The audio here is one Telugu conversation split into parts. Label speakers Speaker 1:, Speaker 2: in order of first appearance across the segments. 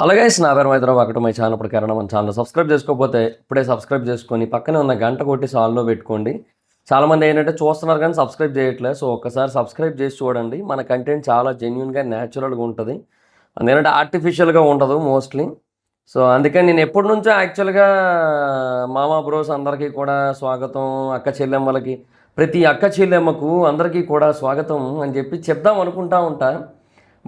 Speaker 1: హలో గైస్, నా పేరు మైత్రం. ఒకటి మై ఛానల్ ప్రకారం మన ఛానల్ సబ్స్క్రైబ్ చేసుకోకపోతే ఇప్పుడే సబ్స్క్రైబ్ చేసుకొని పక్కనే ఉన్న గంట కొట్టి సాల్వ్లో పెట్టుకోండి. చాలామంది ఏంటంటే చూస్తున్నారు కానీ సబ్స్క్రైబ్ చేయట్లేదు. సో ఒక్కసారి సబ్స్క్రైబ్ చేసి చూడండి. మన కంటెంట్ చాలా జెన్యున్గా న్యాచురల్గా ఉంటుంది. అందుకంటే ఆర్టిఫిషియల్గా ఉండదు మోస్ట్లీ. సో అందుకని నేను ఎప్పటి నుంచో యాక్చువల్గా మామా బ్రోస్ అందరికీ కూడా స్వాగతం, అక్క చెల్లెమ్మలకి ప్రతి అక్క చెల్లెమ్మకు అందరికీ కూడా స్వాగతం అని చెప్పి చెప్దాం అనుకుంటా ఉంటా.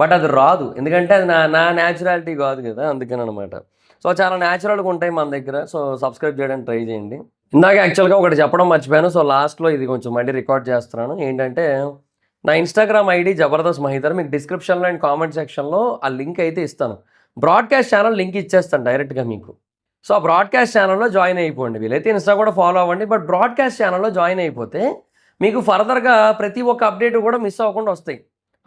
Speaker 1: బట్ అది రాదు, ఎందుకంటే అది నా నా న్యాచురాలిటీ కాదు కదా, అందుకని అనమాట. సో చాలా న్యాచురల్గా ఉంటాయి మన దగ్గర. సో సబ్స్క్రైబ్ చేయడానికి ట్రై చేయండి. ఇందాక యాక్చువల్గా ఒకటి చెప్పడం మర్చిపోయాను. సో లాస్ట్లో ఇది కొంచెం మళ్ళీ రికార్డ్ చేస్తున్నాను. ఏంటంటే నా ఇన్స్టాగ్రామ్ ఐడి జబర్దస్త్ మహీధర్. మీకు డిస్క్రిప్షన్లో అండ్ కామెంట్ సెక్షన్లో ఆ లింక్ అయితే ఇస్తాను. బ్రాడ్కాస్ట్ ఛానల్ లింక్ ఇచ్చేస్తాను డైరెక్ట్గా మీకు. సో ఆ బ్రాడ్కాస్ట్ ఛానల్లో జాయిన్ అయిపోండి. వీలైతే ఇన్స్టా కూడా ఫాలో అవ్వండి. బట్ బ్రాడ్కాస్ట్ ఛానల్లో జాయిన్ అయిపోతే మీకు ఫర్దర్గా ప్రతి ఒక్క అప్డేట్ కూడా మిస్ అవ్వకుండా వస్తాయి.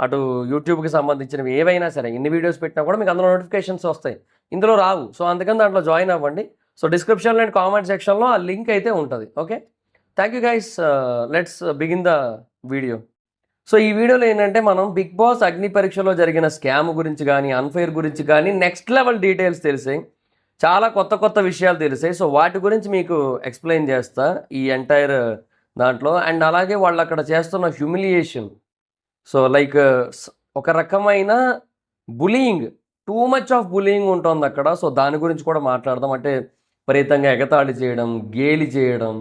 Speaker 1: అటు యూట్యూబ్కి సంబంధించినవి ఏవైనా సరే, ఎన్ని వీడియోస్ పెట్టినా కూడా మీకు అందులో నోటిఫికేషన్స్ వస్తాయి, ఇందులో రావు. సో అందుకని దాంట్లో జాయిన్ అవ్వండి. సో డిస్క్రిప్షన్లో అండ్ కామెంట్ సెక్షన్లో ఆ లింక్ అయితే ఉంటుంది. Okay, thank you guys. Let's begin the video. So ఈ వీడియోలో ఏంటంటే మనం బిగ్ బాస్ అగ్ని పరీక్షలో జరిగిన స్కామ్ గురించి కానీ, అన్ఫెయిర్ గురించి కానీ నెక్స్ట్ లెవెల్ డీటెయిల్స్ తెలిసాయి. చాలా కొత్త కొత్త విషయాలు తెలిసాయి. సో వాటి గురించి మీకు ఎక్స్ప్లెయిన్ చేస్తా ఈ ఎంటైర్ దాంట్లో. అండ్ అలాగే వాళ్ళు అక్కడ చేస్తున్న హ్యూమిలియేషన్, సో లైక్ ఒక రకమైన bullying, too much of bullying ఉంటుంది అక్కడ. సో దాని గురించి కూడా మాట్లాడదాం. అంటే విపరీతంగా ఎగతాళి చేయడం, గేలి చేయడం,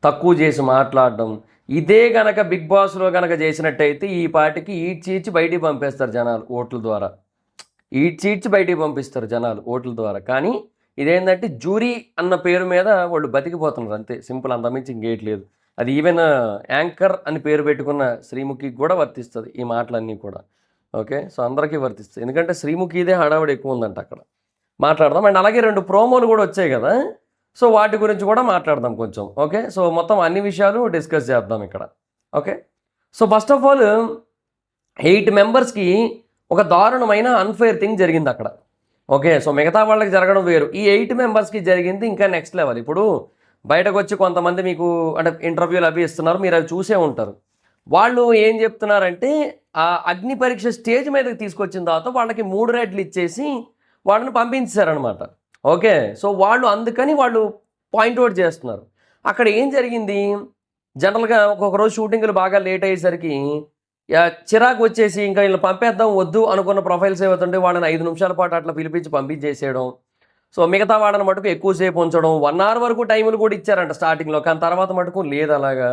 Speaker 1: తక్కువ చేసి మాట్లాడడం. ఇదే గనక బిగ్ బాస్లో గనక చేసినట్టయితే ఈ పాటికి ఈడ్చి బయటికి పంపేస్తారు జనాలు ఓట్ల ద్వారా. ఈడ్చి బయటికి పంపిస్తారు జనాలు ఓట్ల ద్వారా. కానీ ఇదేంటంటే జ్యూరీ అన్న పేరు మీద వాళ్ళు బతికిపోతున్నారు అంతే, సింపుల్. అంతమించి ఇంకేయట్లేదు. అది ఈవెన్ యాంకర్ అని పేరు పెట్టుకున్న శ్రీముఖికి కూడా వర్తిస్తుంది ఈ మాటలన్నీ కూడా. ఓకే, సో అందరికీ వర్తిస్తుంది, ఎందుకంటే శ్రీముఖిదే హడావుడి ఎక్కువ ఉందంట అక్కడ. మాట్లాడదాం. అండ్ అలాగే 2 ప్రోమోలు కూడా వచ్చాయి కదా, సో వాటి గురించి కూడా మాట్లాడదాం కొంచెం. ఓకే, సో మొత్తం అన్ని విషయాలు డిస్కస్ చేద్దాం ఇక్కడ. Okay, so first of all 8 మెంబర్స్కి ఒక దారుణమైన అన్ఫెయిర్ థింగ్ జరిగింది అక్కడ. ఓకే, సో మిగతా వాళ్ళకి జరగడం వేరు, ఈ 8 మెంబర్స్కి జరిగింది ఇంకా నెక్స్ట్ లెవెల్. ఇప్పుడు బయటకు వచ్చి కొంతమంది మీకు అంటే ఇంటర్వ్యూలు అవి ఇస్తున్నారు, మీరు అవి చూసే ఉంటారు. వాళ్ళు ఏం చెప్తున్నారంటే ఆ అగ్ని పరీక్ష స్టేజ్ మీదకి తీసుకొచ్చిన తర్వాత వాళ్ళకి 3 రెడ్లు ఇచ్చేసి వాళ్ళని పంపించారనమాట. ఓకే, సో వాళ్ళు అందుకని వాళ్ళు పాయింట్అవుట్ చేస్తున్నారు. అక్కడ ఏం జరిగింది, జనరల్గా ఒక్కొక్క రోజు షూటింగ్లు బాగా లేట్ అయ్యేసరికి చిరాకు వచ్చేసి ఇంకా వీళ్ళని పంపేద్దాం వద్దు అనుకున్న ప్రొఫైల్స్ ఏవైతుంటే వాళ్ళని 5 నిమిషాల పాటు అట్లా పిలిపించి పంపించేసేయడం. సో మిగతా వాళ్ళని మటుకు ఎక్కువసేపు ఉంచడం. 1 అవర్ వరకు టైములు కూడా ఇచ్చారంట స్టార్టింగ్లో, కానీ తర్వాత మటుకు లేదు అలాగా.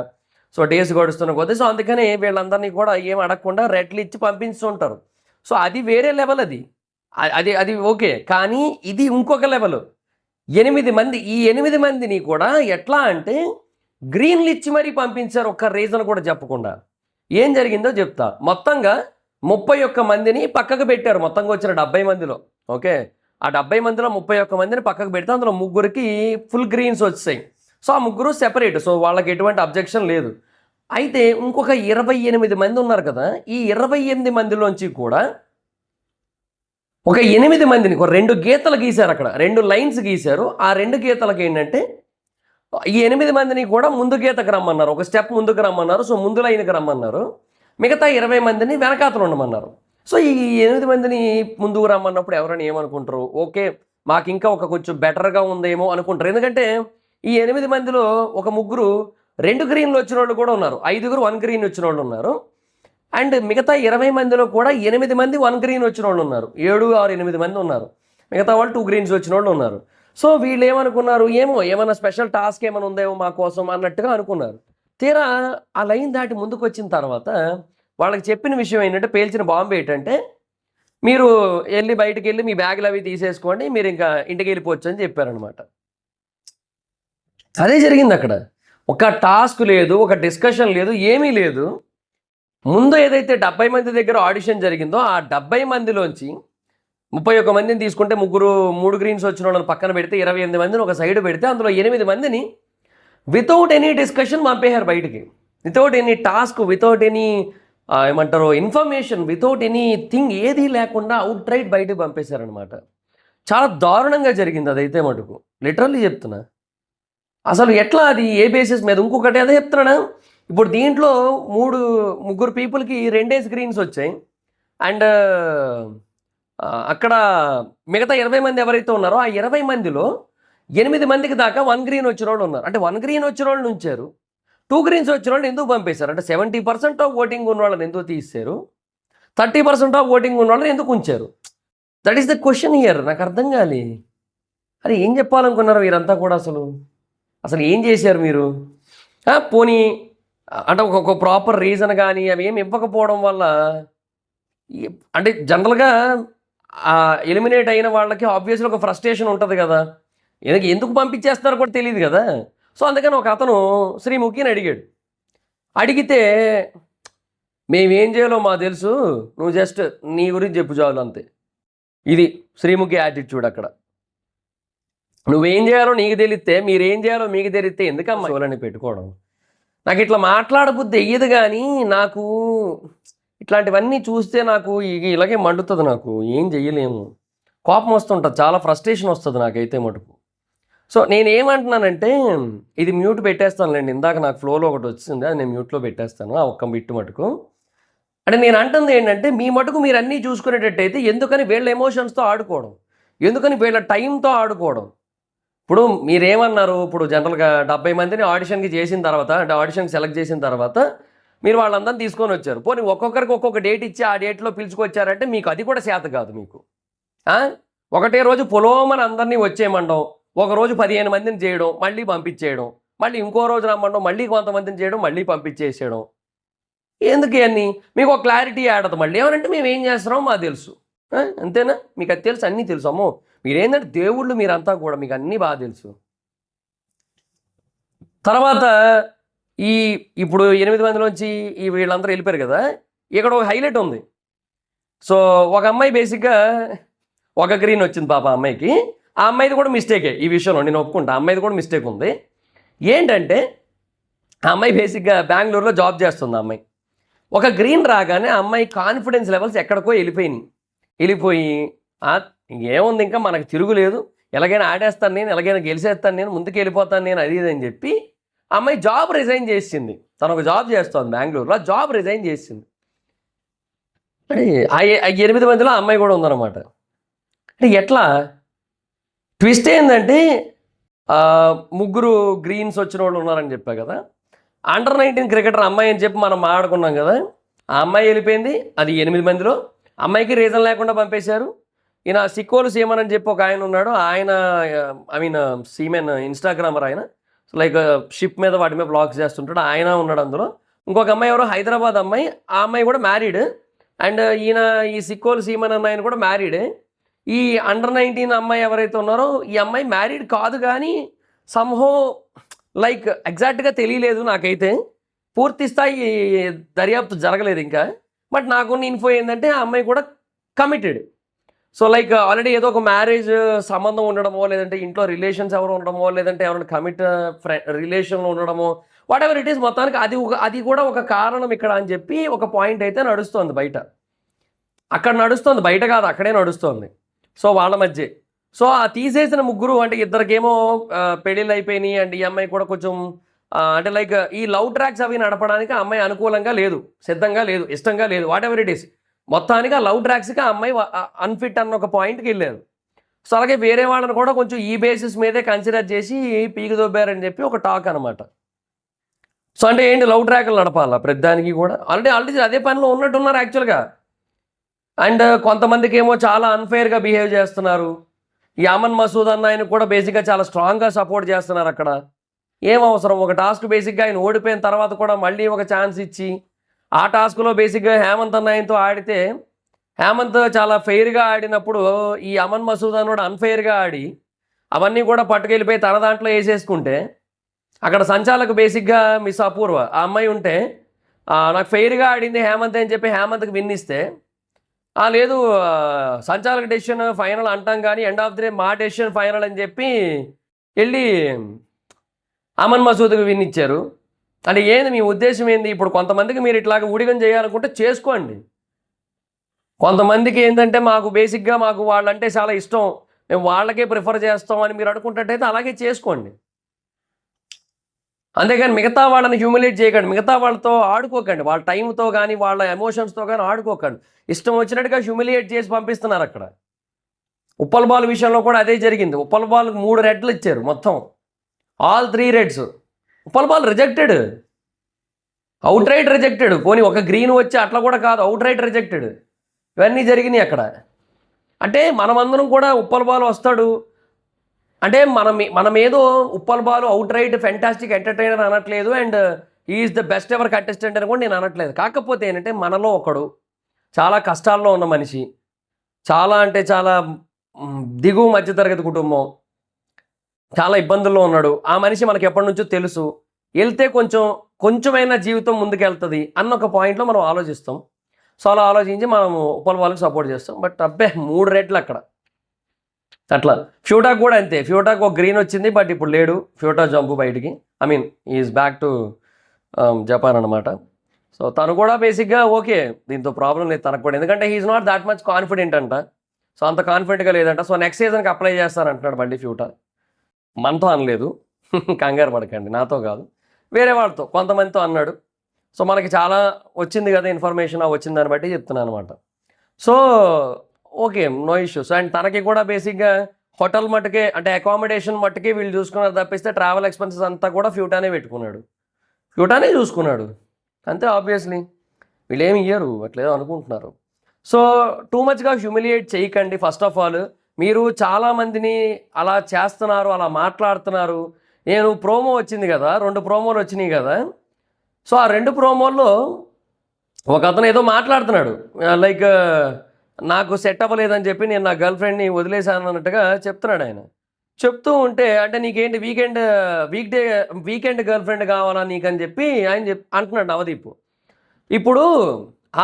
Speaker 1: సో డేస్ గడుస్తున్న కొద్దీ. సో అందుకని వీళ్ళందరినీ కూడా ఏం అడగకుండా రెట్లు ఇచ్చి పంపిస్తుంటారు. సో అది వేరే లెవెల్. అది ఓకే, కానీ ఇది ఇంకొక లెవెల్. 8 మంది, ఈ 8 మందిని కూడా ఎట్లా అంటే గ్రీన్లు ఇచ్చి మరీ పంపించారు, ఒక్క రీజన్ కూడా చెప్పకుండా. ఏం జరిగిందో చెప్తా. మొత్తంగా 31 మందిని పక్కకు పెట్టారు, మొత్తంగా వచ్చిన 70 మందిలో. ఓకే, ఆ 70 మందిలో 31 మందిని పక్కకు పెడితే అందులో 3కి ఫుల్ గ్రీన్స్ వచ్చాయి. సో ఆ 3 సెపరేట్, సో వాళ్ళకి ఎటువంటి అబ్జెక్షన్ లేదు. అయితే ఇంకొక 28 మంది ఉన్నారు కదా, ఈ 28 మందిలోంచి కూడా ఒక 8 మందిని 2 గీతలు గీశారు అక్కడ, 2 లైన్స్ గీశారు. ఆ 2 గీతలకు ఏంటంటే ఈ 8 మందిని కూడా ముందు గీతకు రమ్మన్నారు, ఒక స్టెప్ ముందుకు రమ్మన్నారు. సో ముందు లైన్కి రమ్మన్నారు. మిగతా 20 మందిని వెనకాతలు ఉండమన్నారు. సో ఈ 8 మందిని ముందుకు రమ్మన్నప్పుడు ఎవరైనా ఏమనుకుంటారు, ఓకే మాకు ఇంకా ఒక కొంచెం బెటర్గా ఉందేమో అనుకుంటారు. ఎందుకంటే ఈ 8 మందిలో ఒక 3 2 గ్రీన్లు వచ్చిన వాళ్ళు కూడా ఉన్నారు, 5 1 గ్రీన్ వచ్చిన వాళ్ళు ఉన్నారు. అండ్ మిగతా 20 మందిలో కూడా 8 మంది 1 గ్రీన్ వచ్చిన వాళ్ళు ఉన్నారు, 7 6 8 మంది ఉన్నారు. మిగతా వాళ్ళు 2 గ్రీన్స్ వచ్చిన వాళ్ళు ఉన్నారు. సో వీళ్ళు ఏమనుకున్నారు, ఏమైనా స్పెషల్ టాస్క్ ఏమైనా ఉందేమో మా కోసం అన్నట్టుగా అనుకున్నారు. తీరా ఆ లైన్ దాటి ముందుకు వచ్చిన తర్వాత వాళ్ళకి చెప్పిన విషయం ఏంటంటే, పేల్చిన బాంబు ఏంటంటే, మీరు బయటికి వెళ్ళి మీ బ్యాగులు అవి తీసేసుకోండి, మీరు ఇంకా ఇంటికి వెళ్ళిపోవచ్చు అని చెప్పారనమాట. అదే జరిగింది అక్కడ. ఒక టాస్క్ లేదు, ఒక డిస్కషన్ లేదు, ఏమీ లేదు. ముందు ఏదైతే 70 మంది దగ్గర ఆడిషన్ జరిగిందో ఆ 70 మందిలోంచి 31 మందిని తీసుకుంటే 3 గ్రీన్స్ వచ్చిన వాళ్ళని పక్కన పెడితే 28 మందిని ఒక సైడ్ పెడితే అందులో 8 మందిని వితౌట్ ఎనీ డిస్కషన్ పంపేశారు బయటికి. Without any task, without any ఏమంటారు ఇన్ఫర్మేషన్, వితౌట్ ఎనీ థింగ్, ఏది లేకుండా అవుట్ రైట్ బయటకు పంపేశారనమాట. చాలా దారుణంగా జరిగింది అదైతే మటుకు, లిటరల్లీ చెప్తున్నా. అసలు ఎట్లా, అది ఏ బేసిస్ మీద? ఇంకొకటి అదే చెప్తున్నా, ఇప్పుడు దీంట్లో 3 పీపుల్కి 2 గ్రీన్స్ వచ్చాయి. అండ్ అక్కడ మిగతా 20 మంది ఎవరైతే ఉన్నారో ఆ 20 మందిలో 8 మందికి దాకా 1 గ్రీన్ వచ్చిన వాళ్ళు ఉన్నారు. అంటే 1 గ్రీన్ వచ్చిన వాళ్ళని ఉంచారు. 2 గ్రీన్స్ వచ్చిన వాళ్ళని ఎందుకు పంపేశారు? అంటే 70% ఆఫ్ ఓటింగ్ ఉన్న వాళ్ళని ఎందుకు తీసేశారు? 30% ఆఫ్ ఓటింగ్ ఉన్న వాళ్ళని ఎందుకు ఉంచారు? That is the question here. నాకు అర్థం కాలే. అరే ఏం చెప్పాలనుకున్నారు వీరంతా కూడా అసలు? అసలు ఏం చేశారు మీరు? పోనీ అంటే ఒక ప్రాపర్ రీజన్ కానీ అవి ఏమి ఇవ్వకపోవడం వల్ల అంటే జనరల్గా ఎలిమినేట్ అయిన వాళ్ళకి ఆబ్వియస్లీ ఒక ఫ్రస్ట్రేషన్ ఉంటుంది కదా. ఎందుకు పంపించేస్తున్నారో కూడా తెలియదు కదా. సో అందుకని ఒక అతను శ్రీముఖిని అడిగాడు. అడిగితే మేమేం చేయాలో మాకు తెలుసు, నువ్వు జస్ట్ నీ గురించి చెప్పు చాలు అంతే. ఇది శ్రీముఖి యాటిట్యూడ్. అక్కడ నువ్వేం చేయాలో నీకు తెలిస్తే, మీరేం చేయాలో మీకు తెలిస్తే ఎందుకమ్మా షోలని పెట్టుకోవడం? నాకు ఇట్లా మాట్లాడబుద్ధి వెయ్యదు, కానీ నాకు ఇట్లాంటివన్నీ చూస్తే నాకు ఇలాగే మండుతుంది. నాకు ఏం చెయ్యలేము, కోపం వస్తుంటుంది, చాలా ఫ్రస్ట్రేషన్ వస్తుంది నాకైతే మటుకు. సో నేనేమంటున్నానంటే ఇది మ్యూట్ పెట్టేస్తానులేండి. ఇందాక నాకు ఫ్లోలో ఒకటి వచ్చింది, అది నేను మ్యూట్లో పెట్టేస్తాను ఆ ఒక్క బిట్టు మటుకు. అంటే నేను అంటుంది ఏంటంటే మీ మటుకు మీరు అన్నీ చూసుకునేటట్టయితే ఎందుకని వీళ్ళ ఎమోషన్స్తో ఆడుకోవడం, ఎందుకని వీళ్ళ టైంతో ఆడుకోవడం? ఇప్పుడు మీరేమన్నారు, ఇప్పుడు జనరల్గా 70 మందిని ఆడిషన్కి చేసిన తర్వాత, అంటే ఆడిషన్కి సెలెక్ట్ చేసిన తర్వాత మీరు వాళ్ళందరినీ తీసుకొని వచ్చారు. పోనీ ఒక్కొక్కరికి ఒక్కొక్క డేట్ ఇచ్చి ఆ డేట్లో పిలుచుకొచ్చారంటే మీకు అది కూడా చేత కాదు మీకు. ఒకటే రోజు పొలోమని అందరినీ వచ్చేయమండం, ఒకరోజు 15 మందిని చేయడం, మళ్ళీ పంపించేయడం, మళ్ళీ ఇంకో రోజు రమ్మండం, మళ్ళీ కొంతమందిని చేయడం, మళ్ళీ పంపించేసేయడం. ఎందుకు ఇవన్నీ? మీకు ఒక క్లారిటీ ఆడదు. మళ్ళీ ఏమనంటే మేము ఏం చేస్తున్నామో మాకు తెలుసు, అంతేనా? మీకు అది తెలుసు, అన్నీ తెలుసు. అమ్మో మీరేంటంటే దేవుళ్ళు మీరంతా కూడా, మీకు అన్నీ బాగా తెలుసు. తర్వాత ఇప్పుడు 8 మందిలోంచి వీళ్ళందరూ వెళ్ళిపోయారు కదా. ఇక్కడ ఒక హైలైట్ ఉంది. సో ఒక అమ్మాయి బేసిక్గా ఒక గ్రీన్ వచ్చింది పాప అమ్మాయికి. ఆ అమ్మాయిది కూడా మిస్టేకే ఈ విషయంలో, నేను ఒప్పుకుంటా. అమ్మాయిది కూడా మిస్టేక్ ఉంది. ఏంటంటే ఆ అమ్మాయి బేసిక్గా బెంగళూరులో జాబ్ చేస్తుంది. ఆ అమ్మాయి ఒక గ్రీన్ రాగానే ఆ అమ్మాయి కాన్ఫిడెన్స్ లెవెల్స్ ఎక్కడికో వెళ్ళిపోయి ఏముంది ఇంకా మనకు తిరుగులేదు, ఎలాగైనా ఆడేస్తాను నేను, ఎలాగైనా గెలిచేస్తాను నేను, ముందుకు వెళ్ళిపోతాను నేను, అది అని చెప్పి అమ్మాయి జాబ్ రిజైన్ చేసింది. తను ఒక జాబ్ చేస్తుంది బెంగళూరులో, జాబ్ రిజైన్ చేసింది. అంటే 8 మందిలో అమ్మాయి కూడా ఉందన్నమాట. అంటే ఎట్లా? ట్విస్ట్ ఏంటంటే 3 గ్రీన్స్ వచ్చిన వాళ్ళు ఉన్నారని చెప్పా కదా. అండర్-19 క్రికెటర్ అమ్మాయి అని చెప్పి మనం మాట్లాడుకున్నాం కదా. ఆ అమ్మాయి వెళ్ళిపోయింది, అది 8 మందిలో. అమ్మాయికి రీజన్ లేకుండా పంపేశారు. ఈయన సిక్కోలు సీమన్ అని చెప్పి ఒక ఆయన ఉన్నాడు. ఆయన సీమెన్ ఇన్స్టాగ్రామర్ ఆయన. లైక్ షిప్ మీద వాటి మీద బ్లాగ్స్ చేస్తుంటాడు. ఆయన ఉన్నాడు అందులో. ఇంకొక అమ్మాయి ఎవరో హైదరాబాద్ అమ్మాయి, ఆ అమ్మాయి కూడా మ్యారీడ్. అండ్ ఈ సిక్కోలు సీమన్ అన్న ఆయన కూడా మ్యారీడే. ఈ అండర్-19 అమ్మాయి ఎవరైతే ఉన్నారో ఈ అమ్మాయి మ్యారీడ్ కాదు, కానీ సమ్హో లైక్ ఎగ్జాక్ట్గా తెలియలేదు నాకైతే, పూర్తి స్థాయి దర్యాప్తు జరగలేదు ఇంకా. బట్ నాకున్న ఇన్ఫో ఏంటంటే ఆ అమ్మాయి కూడా కమిటెడ్. సో లైక్ ఆల్రెడీ ఏదో ఒక మ్యారేజ్ సంబంధం ఉండడమో, లేదంటే ఇంట్లో రిలేషన్స్ ఎవరు ఉండడమో, లేదంటే ఎవరైనా రిలేషన్లో ఉండడమో, వాట్ ఎవర్ ఇట్ ఈస్, మొత్తానికి అది కూడా ఒక కారణం ఇక్కడ అని చెప్పి ఒక పాయింట్ అయితే నడుస్తోంది బయట. అక్కడ నడుస్తోంది, బయట కాదు, అక్కడే నడుస్తోంది. సో వాళ్ళ మధ్య ఆ తీసేసిన 3 అంటే ఇద్దరికేమో పెళ్ళిళ్ళు అయిపోయినాయి. అండ్ ఈ అమ్మాయి కూడా కొంచెం అంటే లైక్ ఈ లవ్ ట్రాక్స్ అవి నడపడానికి ఆ అమ్మాయి అనుకూలంగా లేదు, సిద్ధంగా లేదు, ఇష్టంగా లేదు, వాట్ ఎవర్ ఇట్ ఈస్. మొత్తానికి ఆ లవ్ ట్రాక్స్కి ఆ అమ్మాయి అన్ఫిట్ అన్న ఒక పాయింట్కి వెళ్ళారు. సో అలాగే వేరే వాళ్ళని కూడా కొంచెం ఈ బేసిస్ మీదే కన్సిడర్ చేసి పీకి దొబ్బారని చెప్పి ఒక టాక్ అనమాట. సో అంటే ఏంటి, లవ్ ట్రాక్లు నడపాలా ప్రతిదానికి కూడా? ఆల్రెడీ అదే పనిలో ఉన్నట్టున్నారు యాక్చువల్గా. అండ్ కొంతమందికి ఏమో చాలా అన్ఫెయిర్గా బిహేవ్ చేస్తున్నారు. ఈ అమన్ మసూద్ అన్న ఆయన కూడా బేసిక్గా చాలా స్ట్రాంగ్గా సపోర్ట్ చేస్తున్నారు. అక్కడ ఏం అవసరం, ఒక టాస్క్ బేసిక్గా ఆయన ఓడిపోయిన తర్వాత కూడా మళ్ళీ ఒక ఛాన్స్ ఇచ్చి ఆ టాస్క్లో బేసిక్గా హేమంత్ అన్న ఆయనతో ఆడితే హేమంత్ చాలా ఫెయిర్గా ఆడినప్పుడు ఈ అమన్ మసూద్ అన్న కూడా అన్ఫెయిర్గా ఆడి అవన్నీ కూడా పట్టుకెళ్ళిపోయి తన దాంట్లో వేసేసుకుంటే అక్కడ సంచాలకు బేసిక్గా మిస్ అపూర్వ ఆ అమ్మాయి ఉంటే నాకు ఫెయిర్గా ఆడింది హేమంత్ అని చెప్పి హేమంత్కి విన్నిస్తే, లేదు సంచాలక డెసిషన్ ఫైనల్ అంటాం కానీ ఎండ్ ఆఫ్ ది డే మా డెసిషన్ ఫైనల్ అని చెప్పి వెళ్ళి అమన్ మసూద్కి విన్నిచ్చారు. అంటే ఏంది మీ ఉద్దేశం ఏంది? ఇప్పుడు కొంతమందికి మీరు ఇట్లాగ ఊడిగం చేయాలనుకుంటే చేసుకోండి. కొంతమందికి ఏంటంటే మాకు బేసిక్గా మాకు వాళ్ళంటే చాలా ఇష్టం, మేము వాళ్ళకే ప్రిఫర్ చేస్తాం అని మీరు అనుకుంటే అలాగే చేసుకోండి. అంతేగాని మిగతా వాళ్ళని హ్యూమిలేట్ చేయకండి, మిగతా వాళ్ళతో ఆడుకోకండి, వాళ్ళ టైంతో కానీ వాళ్ళ ఎమోషన్స్తో కానీ ఆడుకోకండి. ఇష్టం వచ్చినట్టుగా హ్యూమిలియేట్ చేసి పంపిస్తున్నారు అక్కడ. ఉప్పల్ బాల్ విషయంలో కూడా అదే జరిగింది. ఉప్పల్ బాల్కి 3 రెడ్లు ఇచ్చారు మొత్తం, all 3 reds. Uppal ball rejected, out right rejected. పోనీ ఒక గ్రీన్ వచ్చి అట్లా కూడా కాదు, అవుట్ రైట్ రిజెక్టెడ్. ఇవన్నీ జరిగినాయి అక్కడ. అంటే మనమందరం కూడా ఉప్పల్ బాల్ వస్తాడు అంటే మనమేదో Uppal Balu outright fantastic entertainer అనట్లేదు, and is the best ever contestant అని కూడా నేను అనట్లేదు. కాకపోతే ఏంటంటే మనలో ఒకడు చాలా కష్టాల్లో ఉన్న మనిషి, చాలా అంటే చాలా దిగువ మధ్యతరగతి కుటుంబం, చాలా ఇబ్బందుల్లో ఉన్నాడు. ఆ మనిషి మనకి ఎప్పటి నుంచో తెలుసు, వెళ్తే కొంచెమైనా జీవితం ముందుకెళ్తుంది అన్న ఒక పాయింట్లో మనం ఆలోచిస్తాం. సో అలా ఆలోచించి మనము ఉప్పల్ బాల్కి సపోర్ట్ చేస్తాం. బట్ అబ్బే 3 రెట్లు అక్కడ అట్లా. ఫ్యూటాక్ కూడా అంతే, ఫ్యూటాక్ ఒక గ్రీన్ వచ్చింది, బట్ ఇప్పుడు లేడు ఫ్యూటా జంపు బయటికి. I mean is back to Japan అనమాట. సో తను కూడా బేసిక్గా ఓకే, దీంతో ప్రాబ్లం లేదు తనకు కూడా, ఎందుకంటే he's not that much confident అంట. సో అంత కాన్ఫిడెంట్గా లేదంట. సో నెక్స్ట్ సీజన్కి అప్లై చేస్తానంటున్నాడు మళ్ళీ ఫ్యూటా. మనతో అనలేదు, కంగారు పడకండి, నాతో కాదు, వేరే వాళ్ళతో కొంతమందితో అన్నాడు. సో మనకి చాలా వచ్చింది కదా ఇన్ఫర్మేషన్, వచ్చింది దాన్ని బట్టి చెప్తున్నాను అనమాట. So okay, no issues. And తనకి కూడా బేసిక్గా హోటల్ మట్టుకే, అంటే అకామిడేషన్ మట్టుకే వీళ్ళు చూసుకున్నారు తప్పిస్తే ట్రావెల్ ఎక్స్పెన్సెస్ అంతా కూడా ఫ్యూటానే పెట్టుకున్నాడు, ఫ్యూటానే చూసుకున్నాడు అంతే. ఆబ్వియస్లీ వీళ్ళు ఏమి ఇయ్యరు, అట్లేదో అనుకుంటున్నారు. సో టూ మచ్గా హ్యూమిలియేట్ చేయకండి. ఫస్ట్ ఆఫ్ ఆల్ మీరు చాలామందిని అలా చేస్తున్నారు, అలా మాట్లాడుతున్నారు. నేను ప్రోమో వచ్చింది కదా, 2 ప్రోమోలు వచ్చినాయి కదా. సో ఆ 2 ప్రోమోల్లో ఒక అతను ఏదో మాట్లాడుతున్నాడు, లైక్ నాకు సెట్ అవ్వలేదని చెప్పి నేను నా గర్ల్ ఫ్రెండ్ని వదిలేశాను అన్నట్టుగా చెప్తున్నాడు ఆయన. చెప్తూ ఉంటే అంటే నీకేంటి వీకెండ్ గర్ల్ ఫ్రెండ్ కావాలా నీకని చెప్పి ఆయన అంటున్నాడు నవదీప్. ఇప్పుడు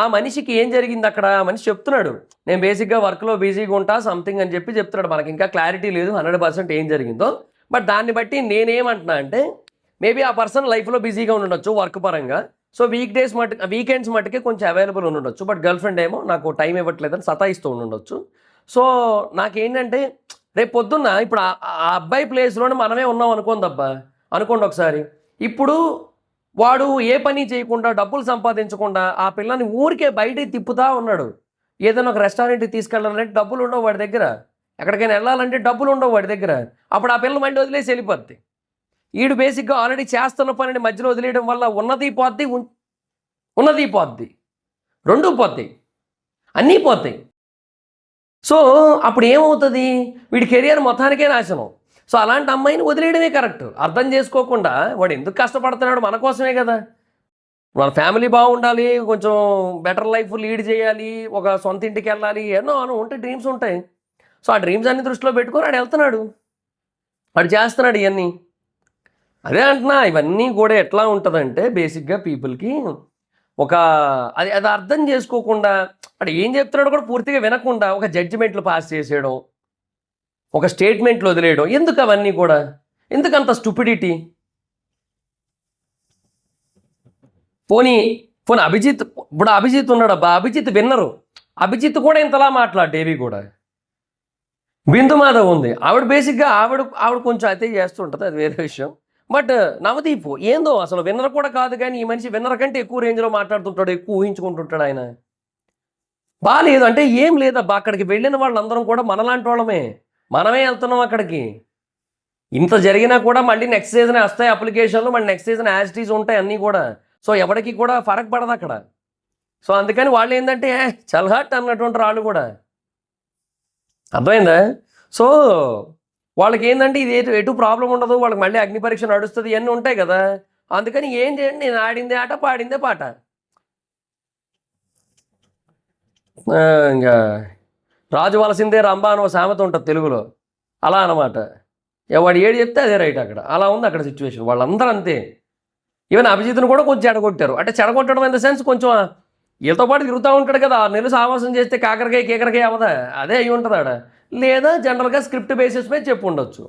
Speaker 1: ఆ మనిషికి ఏం జరిగింది అక్కడ, మనిషి చెప్తున్నాడు నేను బేసిక్గా వర్క్లో బిజీగా ఉంటా సంథింగ్ అని చెప్పి చెప్తున్నాడు. మనకి ఇంకా క్లారిటీ లేదు 100% ఏం జరిగిందో. బట్ దాన్ని బట్టి నేనేమంటున్నా అంటే మేబీ ఆ పర్సన్ లైఫ్లో బిజీగా ఉండొచ్చు వర్క్ పరంగా. సో వీకెండ్స్ మట్టుకే కొంచెం అవైలబుల్ ఉండొచ్చు. బట్ గర్ల్ ఫ్రెండ్ ఏమో నాకు టైం ఇవ్వట్లేదని సతాయిస్తూ ఉండొచ్చు. సో నాకేంటంటే రేపు పొద్దున్న ఇప్పుడు ఆ అబ్బాయి ప్లేస్లోనే మనమే ఉన్నాం అనుకోండి ఒకసారి. ఇప్పుడు వాడు ఏ పని చేయకుండా డబ్బులు సంపాదించకుండా ఆ పిల్లని ఊరికే బయటికి తిప్పుతా ఉన్నాడు. ఏదైనా ఒక రెస్టారెంట్కి తీసుకెళ్ళాలంటే డబ్బులు ఉండవు వాడి దగ్గర, ఎక్కడికైనా వెళ్ళాలంటే డబ్బులు ఉండవు వాడి దగ్గర. అప్పుడు ఆ పిల్ల మళ్ళీ వదిలేసి వెళ్ళిపోద్ది. వీడు బేసిక్గా ఆల్రెడీ చేస్తున్న పనిని మధ్యలో వదిలేయడం వల్ల ఉన్నది పోద్ది, 2 పోతాయి, అన్నీ పోతాయి. సో అప్పుడు ఏమవుతుంది, వీడి కెరియర్ మొత్తానికే నాశనం. సో అలాంటి అమ్మాయిని వదిలేయడమే కరెక్ట్. అర్థం చేసుకోకుండా వాడు ఎందుకు కష్టపడుతున్నాడు, మన కోసమే కదా. మన ఫ్యామిలీ బాగుండాలి, కొంచెం బెటర్ లైఫ్ లీడ్ చేయాలి, ఒక సొంత ఇంటికి వెళ్ళాలి, ఎన్నో ఉంటాయి, డ్రీమ్స్ ఉంటాయి. సో ఆ డ్రీమ్స్ అన్ని దృష్టిలో పెట్టుకొని వాడు వెళ్తున్నాడు, వాడు చేస్తున్నాడు ఇవన్నీ. అదే అంటున్నా, ఇవన్నీ కూడా ఎట్లా ఉంటుందంటే బేసిక్గా పీపుల్కి అది అర్థం చేసుకోకుండా, అంటే ఏం చెప్తున్నాడో కూడా పూర్తిగా వినకుండా ఒక జడ్జిమెంట్లు పాస్ చేసేయడం, ఒక స్టేట్మెంట్లు వదిలేయడం. ఎందుకు అవన్నీ కూడా, ఎందుకంత స్టూపిడిటీ? పోనీ అభిజిత్ ఉన్నాడు అబ్బా, అభిజిత్ విన్నరు, అభిజిత్ కూడా ఇంతలా మాట్లాడేవి కూడా. బిందు మాధవ్ ఉంది, ఆవిడ బేసిక్గా ఆవిడ కొంచెం అయితే చేస్తుంటుంది, అది వేరే విషయం. బట్ నవదీప్ ఏందో అసలు విన్నర్ కూడా కాదు, కానీ ఈ మనిషి విన్నర్ కంటే ఎక్కువ రేంజ్లో మాట్లాడుతుంటాడు, ఎక్కువ ఊహించుకుంటుంటాడు ఆయన. బాగాలేదు అంటే ఏం లేదబ్బా, అక్కడికి వెళ్ళిన వాళ్ళందరం కూడా మనలాంటి వాళ్ళమే, మనమే వెళ్తున్నాం అక్కడికి. ఇంత జరిగినా కూడా మళ్ళీ నెక్స్ట్ సీజన్ వస్తాయి అప్లికేషన్లు, మళ్ళీ next season as it is ఉంటాయి అన్నీ కూడా. సో ఎవరికి కూడా ఫరక్ పడదు అక్కడ. సో అందుకని వాళ్ళు ఏంటంటే చల్హట్ అన్నటువంటి వాళ్ళు కూడా, అర్థమైందా? సో వాళ్ళకి ఏంటంటే ఇది ఎటు ప్రాబ్లం ఉండదు, వాళ్ళకి మళ్ళీ అగ్ని పరీక్ష నడుస్తుంది, ఇవన్నీ ఉంటాయి కదా. అందుకని ఏం చేయండి, నేను ఆడిందే ఆట పాడిందే పాట. ఇంకా రాజు వలసిందే రంభ అని ఒక సామెత ఉంటుంది తెలుగులో, అలా అనమాట. వాడు ఏడు చెప్తే అదే రైట్ అక్కడ, అలా ఉంది అక్కడ సిచ్యువేషన్. వాళ్ళందరూ అంతే. ఈవెన్ అభిజిత్ను కూడా కొంచెం చెడగొట్టారు, అంటే చెడగొట్టడం ఇన్ ద సెన్స్ కొంచెం వీళ్ళతో పాటు తిరుగుతూ ఉంటాడు కదా, 6 నెలలు సావాసం చేస్తే కేకరకాయ అవదా, అదే అయి ఉంటుంది ఆడ. లేదా జనరల్గా స్క్రిప్ట్ బేసిస్ మీద చెప్పు ఉండొచ్చు.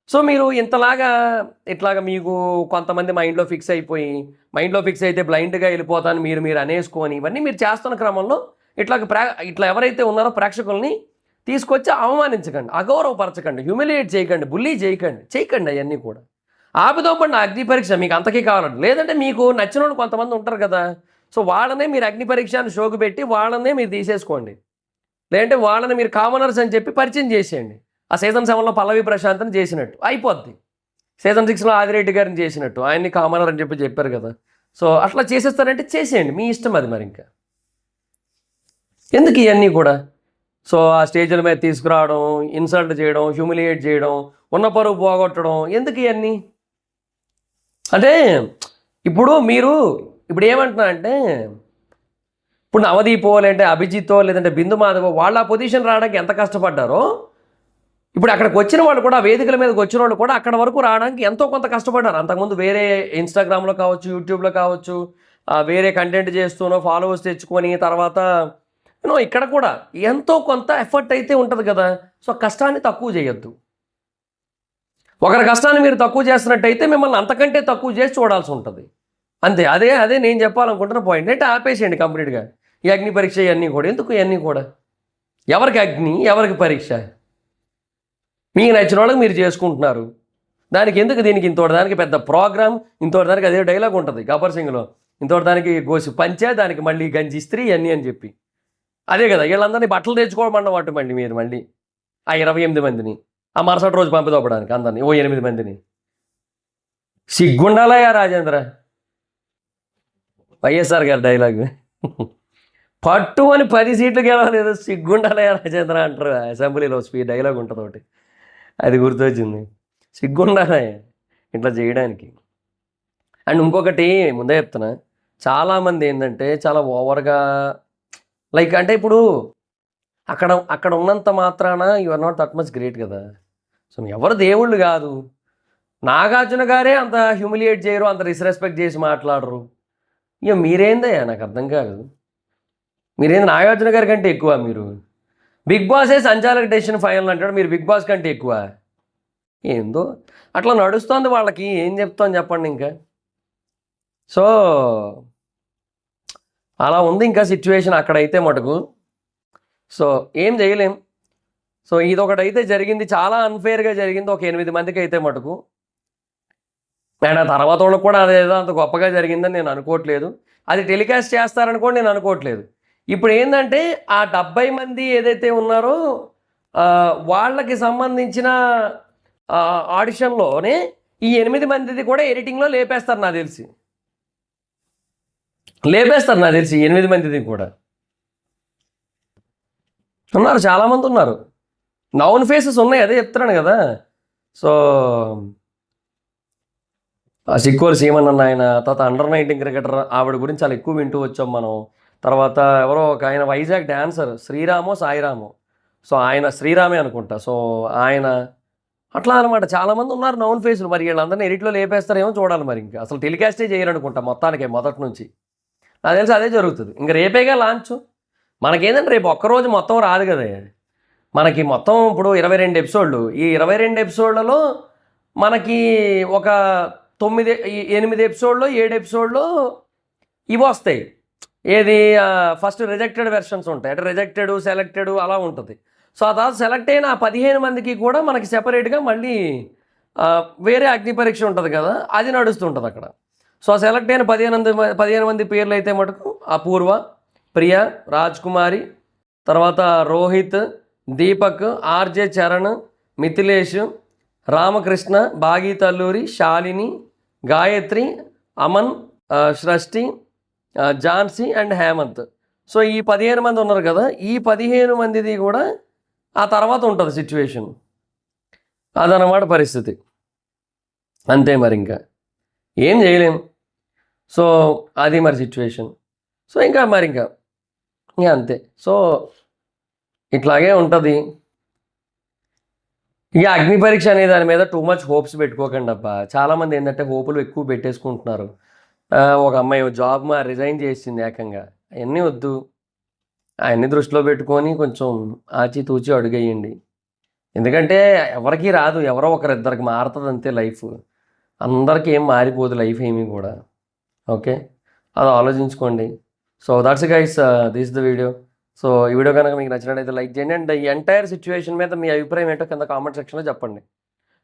Speaker 1: సో మీరు ఇట్లాగా మీకు కొంతమంది మైండ్లో ఫిక్స్ అయితే బ్లైండ్గా వెళ్ళిపోతాను మీరు అనేసుకొని, ఇవన్నీ మీరు చేస్తున్న క్రమంలో ఇట్లా ఎవరైతే ఉన్నారో ప్రేక్షకుల్ని తీసుకొచ్చి అవమానించకండి, అగౌరవపరచకండి, హ్యూమిలియేట్ చేయకండి, బుల్లీ చేయకండి అవన్నీ కూడా. ఆపిదోపండి ఆ అగ్ని పరీక్ష మీకు అంతకీ కావాలండి. లేదంటే మీకు నచ్చిన వాళ్ళు కొంతమంది ఉంటారు కదా, సో వాళ్ళనే మీరు అగ్ని పరీక్ష అని షోకు పెట్టి వాళ్ళనే మీరు తీసేసుకోండి. లేదంటే వాళ్ళని మీరు కామనర్స్ అని చెప్పి పరిచయం చేసేయండి. ఆ సీజన్ 7లో పల్లవి ప్రశాంత్ని చేసినట్టు అయిపోద్ది. సీజన్ 6లో ఆదిరెడ్డి గారిని చేసినట్టు ఆయన్ని కామనర్ అని చెప్పారు కదా. సో అట్లా చేసేస్తారంటే చేసేయండి, మీ ఇష్టం అది. మరి ఇంకా ఎందుకు ఇవన్నీ కూడా? సో ఆ స్టేజ్ల మీద తీసుకురావడం, ఇన్సల్ట్ చేయడం, హ్యూమిలియేట్ చేయడం, ఉన్న పరువు పోగొట్టడం, ఎందుకు ఇవన్నీ? అంటే ఇప్పుడు ఏమంటున్నా అంటే, ఇప్పుడు నవదీపో లేదంటే అభిజితో లేదంటే బిందు మాధవో వాళ్ళ పొజిషన్ రావడానికి ఎంత కష్టపడ్డారో, ఇప్పుడు అక్కడికి వచ్చిన వాళ్ళు కూడా, వేదికల మీదకి వచ్చిన వాళ్ళు కూడా అక్కడ వరకు రావడానికి ఎంతో కొంత కష్టపడ్డారు. అంతకుముందు వేరే ఇన్స్టాగ్రామ్లో కావచ్చు, యూట్యూబ్లో కావచ్చు, వేరే కంటెంట్ చేస్తూనో ఫాలోవర్స్ తెచ్చుకొని తర్వాత ఇక్కడ కూడా ఎంతో కొంత ఎఫర్ట్ అయితే ఉంటుంది కదా. సో కష్టాన్ని తక్కువ చేయొద్దు. ఒకరి కష్టాన్ని మీరు తక్కువ చేస్తున్నట్టయితే మిమ్మల్ని అంతకంటే తక్కువ చేసి చూడాల్సి ఉంటుంది. అంతే. అదే నేను చెప్పాలనుకుంటున్న పాయింట్. అంటే ఆపేసేయండి కంప్లీట్గా ఈ అగ్ని పరీక్ష ఇవన్నీ కూడా. ఎందుకు ఇవన్నీ కూడా? ఎవరికి అగ్ని, ఎవరికి పరీక్ష? మీకు నచ్చిన వాళ్ళకి మీరు చేసుకుంటున్నారు. దానికి ఎందుకు దీనికి ఇంతోటి దానికి పెద్ద ప్రోగ్రామ్, ఇంతోటి దానికి అదే డైలాగ్ ఉంటుంది గబ్బర్ సింగ్లో, ఇంతోటి దానికి గోసి పంచే, దానికి మళ్ళీ గంజి ఇస్త్రీ ఇవన్నీ అని చెప్పి. అదే కదా, వీళ్ళందరినీ బట్టలు తెచ్చుకోవడం మళ్ళీ మీరు మళ్ళీ ఆ 28 మందిని ఆ మరుసటి రోజు పంపిదోపడానికి అందరినీ 8 మందిని. సిగ్గుండాలయ్యా రాజేంద్ర. వైఎస్ఆర్ గారి డైలాగ్, పట్టు అని 10 సీట్లు గెలవలేదు, సిగ్గుండాలయ్యా రాజేంద్ర అంటారు అసెంబ్లీలో. డైలాగ్ ఉంటుంది ఒకటి, అది గుర్తొచ్చింది. సిగ్గుండాలయ్యా ఇట్లా చేయడానికి. అండ్ ఇంకొకటి ముందే చెప్తున్నా, చాలామంది ఏంటంటే చాలా ఓవర్గా అంటే ఇప్పుడు అక్కడ ఉన్నంత మాత్రాన you are not that much great కదా. సో ఎవరు దేవుళ్ళు కాదు. నాగార్జున గారే అంత హ్యూమిలియేట్ చేయరు, అంత డిస్రెస్పెక్ట్ చేసి మాట్లాడరు. ఇక మీరేందయ్యా నాకు అర్థం కాదు. మీరేంది నాగార్జున గారి కంటే ఎక్కువ? మీరు బిగ్ బాసే సంచాలక డెసిషన్ ఫైనల్ అంటాడు, మీరు బిగ్ బాస్ కంటే ఎక్కువ? ఏందో అట్లా నడుస్తుంది వాళ్ళకి. ఏం చెప్తాను చెప్పండి ఇంకా. సో అలా ఉంది ఇంకా సిచ్యువేషన్ అక్కడైతే మటుకు. సో ఏం చేయలేం. సో ఇదొకటైతే జరిగింది, చాలా అన్ఫేర్గా జరిగింది ఒక 8 మందికి అయితే మటుకు. అండ్ ఆ తర్వాత వాళ్ళకి కూడా అదేదో అంత గొప్పగా జరిగిందని నేను అనుకోవట్లేదు. అది టెలికాస్ట్ చేస్తారని కూడా నేను అనుకోవట్లేదు. ఇప్పుడు ఏంటంటే ఆ 70 మంది ఏదైతే ఉన్నారో వాళ్ళకి సంబంధించిన ఆడిషన్లోనే ఈ 8 మందిది కూడా ఎడిటింగ్లో లేపేస్తారు నాకు తెలిసి. 8 మందిది కూడా ఉన్నారు, చాలామంది ఉన్నారు. నౌన్ ఫేసెస్ ఉన్నాయి, అదే చెప్తున్నాను కదా. సో సిక్కోరు సీమన్ ఆయన, తర్వాత అండర్-19 క్రికెటర్, ఆవిడ గురించి చాలా ఎక్కువ వింటూ వచ్చాం మనం. తర్వాత ఎవరో ఒక ఆయన వైజాగ్ డాన్సర్ శ్రీరామో సాయిరామో, సో ఆయన శ్రీరామే అనుకుంటా. సో ఆయన అట్లా అనమాట, చాలామంది ఉన్నారు నౌన్ ఫేసులు. మరి వీళ్ళందరినీ ఎడిట్లో లేపేస్తారేమో చూడాలి. మరి ఇంకా అసలు టెలికాస్టే చేయాలనుకుంటా మొత్తానికి, మొదటి నుంచి నాకు తెలిసి అదే జరుగుతుంది. ఇంకా రేపేగా లాంచ్. మనకేంటంటే రేపు ఒక్కరోజు మొత్తం రాదు కదా మనకి. మొత్తం ఇప్పుడు 22 ఎపిసోడ్లు. ఈ 22 ఎపిసోడ్లలో మనకి ఒక 8 ఎపిసోడ్లో 7 ఎపిసోడ్లో ఇవి వస్తాయి. ఏది ఫస్ట్ రిజెక్టెడ్ వెర్షన్స్ ఉంటాయి, అంటే రిజెక్టెడ్, సెలెక్టెడ్ అలా ఉంటుంది. సో ఆ తర్వాత సెలెక్ట్ అయిన ఆ 15 మందికి కూడా మనకి సెపరేట్గా మళ్ళీ వేరే అగ్ని పరీక్ష ఉంటుంది కదా, అది నడుస్తుంటుంది అక్కడ. సో సెలెక్ట్ అయిన 15 మంది పేర్లు అయితే మటుకు అపూర్వ, ప్రియ, రాజ్ కుమారి, తర్వాత రోహిత్, దీపక్, ఆర్జే చరణ్, మిథిలేష్, రామకృష్ణ, భాగీ తల్లూరి, శాలిని, గాయత్రి, అమన్, సృష్టి, ఝాన్సీ అండ్ హేమంత్. సో ఈ 15 మంది ఉన్నారు కదా, ఈ 15 మందిది కూడా ఆ తర్వాత ఉంటుంది సిచ్యువేషన్. అదనమాట పరిస్థితి. అంతే, మరి ఇంకా ఏం చేయలేం. సో అది మరి సిచ్యువేషన్. సో ఇంకా అంతే. సో ఇట్లాగే ఉంటుంది. ఇక అగ్ని పరీక్ష అనే దాని మీద టూ మచ్ హోప్స్ పెట్టుకోకండి అబ్బా. చాలామంది ఏంటంటే హోపులు ఎక్కువ పెట్టేసుకుంటున్నారు. ఒక అమ్మాయి జాబ్ రిజైన్ చేసింది ఏకంగా. అవన్నీ వద్దు, అవన్నీ దృష్టిలో పెట్టుకొని కొంచెం ఆచితూచి అడుగేయండి. ఎందుకంటే ఎవరికి రాదు, ఎవరో ఒకరిద్దరికి మారుతుంది అంతే లైఫ్. అందరికీ ఏం మారిపోదు లైఫ్ ఏమీ కూడా. ఓకే, అది ఆలోచించుకోండి. So that's guys, this the video. So ఈ వీడియో కనుక మీకు నచ్చినట్లయితే లైక్ చేయండి. అండ్ ఈ ఎంటైర్ సిచ్యువేషన్ మీద మీ అభిప్రాయం ఏంటో కింద కామెంట్ సెక్షన్లో చెప్పండి.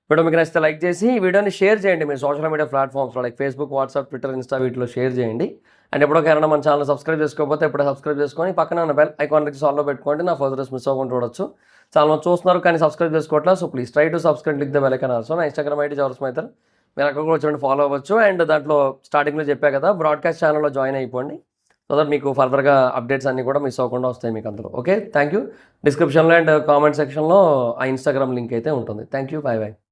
Speaker 1: వీడియో మీకు నచ్చితే లైక్ చేసి ఈ వీడియోని షేర్ చేయండి మీ సోషల్ మీడియా ప్లాట్ఫామ్స్లో like Facebook, WhatsApp, Twitter, Insta వీటిలో షేర్ చేయండి. అండ్ ఎప్పుడోకైనా మన ఛానల్ సబ్స్క్రైబ్ చేసుకోకపోతే ఇప్పుడే సబ్స్క్రైబ్ చేసుకొని పక్కన ఉన్న బెల్ ఐకాన్ రిక్స్ ఆన్లో పెట్టుకోండి. నా ఫర్దర్స్ మిస్ అవ్వకుండా చూడొచ్చు. చాలా మంది చూస్తున్నారు కానీ సబ్స్క్రైబ్ చేసుకోవట్లేదు. So please try to subscribe, click the bell icon also. నా ఇన్స్టాగ్రామ్ ఐడి జవరస్మైతర్, మీరు అక్కడ కూడా వచ్చి ఫాలో అవ్వచ్చు. అండ్ దాంట్లో స్టార్టింగ్లో చెప్పా కదా, బ్రాడ్కాస్ట్ ఛానల్లో జాయిన్ అయిపోండి. సో దట్ మీకు ఫర్దర్గా అప్డేట్స్ అన్నీ కూడా మిస్ అవ్వకుండా వస్తాయి మీకు అందులో. Okay, thank you. డిస్క్రిప్షన్లో అండ్ కామెంట్ సెక్షన్లో ఆ ఇన్స్టాగ్రామ్ లింక్ అయితే ఉంటుంది. Thank you, by by.